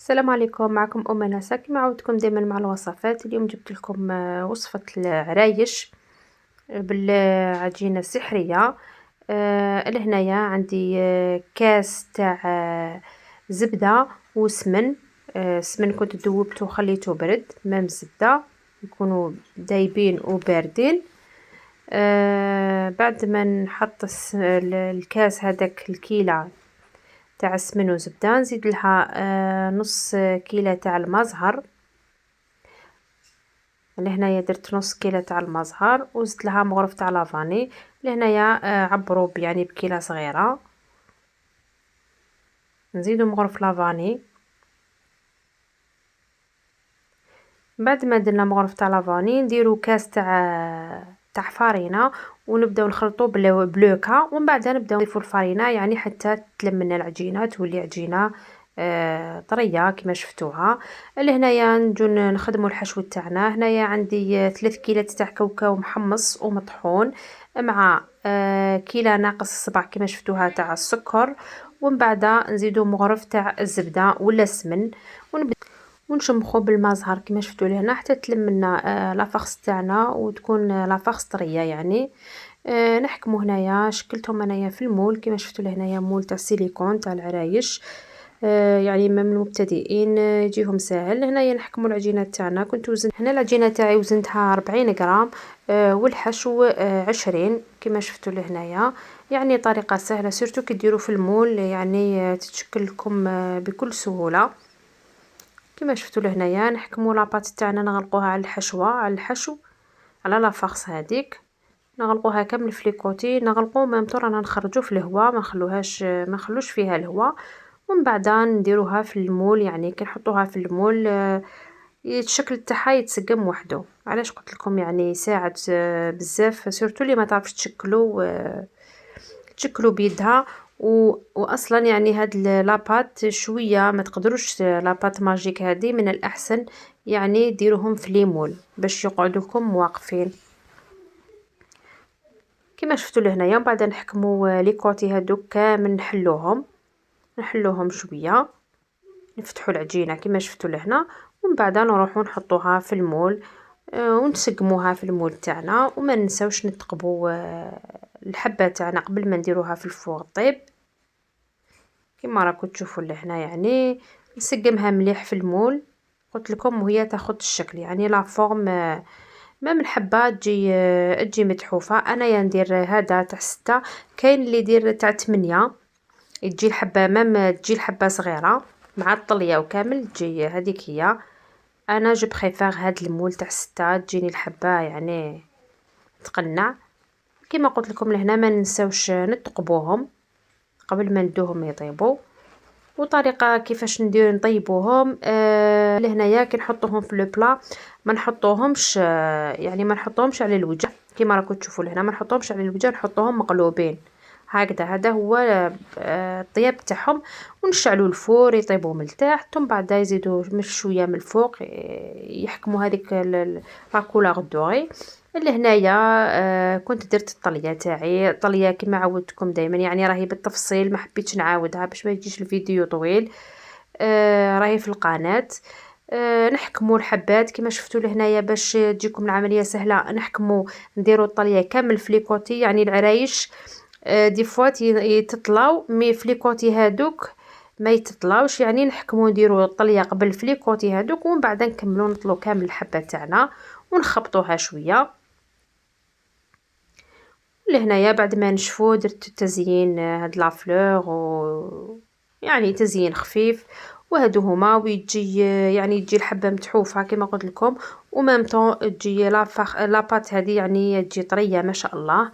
السلام عليكم. معكم نسا كما عودتكم دائما مع الوصفات. اليوم جبت لكم وصفة العرايش بالعجينة السحرية. لهنايا عندي كاس تاع زبدة وسمن. السمن كنت ذوبته وخليته برد، مام الزبدة يكونوا دايبين وباردين. بعد ما نحط الكاس هذاك الكيلة تاع السمن وزبدة، نزيد لها نص كيلة تاع المزهر. لهنايا درت نص كيلة تاع المزهر وزدت لها مغرف تاع لافاني. لهنايا عبروا يعني بكيلة صغيرة. نزيدو مغرف لافاني. بعد ما درنا مغرف تاع لافاني نديرو كاس تاع فارينة ونبداو نخلطو بلوكا، ومن بعد نبداو نضيفو الفارينة يعني حتى تلم لنا العجينة، تولي عجينة طريه كما شفتوها. لهنايا نجو نخدمو الحشو تاعنا. هنايا عندي 3 كيلات تاع كاوكاو محمص ومطحون مع كيلة ناقص 7 كما شفتوها تاع السكر، ومن بعد نزيدو مغرف تاع الزبدة ولا السمن ونشمخو بالماء زهر كما شفتوا لهنا حتى تلم لنا لافاغس تاعنا وتكون لافاغس طريه يعني. نحكمو هنايا شكلتهم انايا في المول كما شفتوا لهنايا مول تاع سيليكون تاع العرايش. يعني من المبتدئين يجيهم ساهل. هنايا نحكمو العجينه تاعنا. كنت وزنت هنا العجينه تاعي وزنتها 40 غرام، والحشو 20 كما شفتوا لهنايا. يعني طريقه سهله سيرتو كي ديروا في المول، يعني تتشكل لكم بكل سهوله. كما شفتوا لهنايا نحكموا لاباط تاعنا نغلقوها على الحشوه، على الحشو، على لافاغس هذيك نغلقوها كامل في ليكوتي. نغلقو ميم طور رانا نخرجو في الهواء، ما نخلوش فيها الهواء. ومن بعد نديروها في المول، يعني كي نحطوها في المول الشكل تاعها يتسقم وحده. علاش قلت لكم يعني يساعد بزاف سورتو اللي ما تعرفش تشكلوا بيدها. واصلا يعني هاد لاباط شويه ما تقدروش لاباط ماجيك هذه من الاحسن يعني ديروهم في ليمول باش يقعدوا لكم واقفين كما شفتوا لهنايا. ومن بعد نحكموا لي كوتي هذوك كامل نحلوهم شويه، نفتحوا العجينه كما شفتوا لهنا، ومن بعد نروحوا نحطوها في المول ونسقموها في المول تاعنا. وما ننساوش نتقبوا الحبه تاعنا قبل ما نديروها في الفوغ طيب كما راكم تشوفوا لهنا. يعني نسقمها مليح في المول قلت لكم وهي تاخذ الشكل يعني لا فورم. ما من حبه تجي متحوفه. انا ندير هذا تاع 6، كاين اللي يدير تاع 8 تجي الحبه مام تجي الحبه صغيره مع الطليه وكامل تجي هذيك هي. انا جو بريفير هاد المول تاع 6 تجيني الحبه يعني تقنع. كما قلت لكم لهنا ما ننساوش نتقبوهم قبل ما ندوهم يطيبوا. وطريقه كيفاش ندير نطيبوهم لهنايا كي نحطوهم في لو بلا ما نحطوهمش يعني ما نحطوهمش على الوجه كما راكم تشوفوا لهنا. ما نحطوهمش على الوجه، نحطوهم مقلوبين هكذا. هذا هو الطياب تاعهم. ونشعلوا الفور يطيبوا من التحت، ثم بعد يزيدوا مش شويه من الفوق يحكموا هذيك لا كولور دوري. اللي هنايا كنت درت الطليه تاعي. الطليه كما عودتكم دائما يعني راهي بالتفصيل، ما حبيتش نعاودها باش ما يجيش الفيديو طويل. راهي في القناه. نحكموا الحبات كما شفتوا لهنايا باش تجيكم العمليه سهله. نحكموا نديروا الطليه كامل في ليكوتي يعني العرايش دي فوات يتطلاو مي في ليكوتي هادوك ما يتطلاوش. يعني نحكموا نديروا الطليه قبل في ليكوتي هادوك ومن بعد نكملوا نطلو كامل الحبه تاعنا ونخبطوها شويه. لهنايا بعد ما نشفو درت تزيين هاد لافلور يعني تزيين خفيف. وهادو هما ويجي يعني يجي الحبه متحوفه كما قلت لكم، ومام طون تجي لاباط هذه يعني تجي طريه ما شاء الله.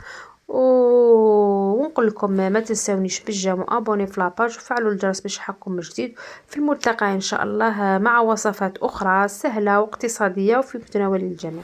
ونقول لكم ما تنساونيش بالجيم وابوني في لاباج وفعلوا الجرس باش يحقكم من جديد. في الملتقى ان شاء الله مع وصفات اخرى سهله واقتصاديه وفي متناول الجميع.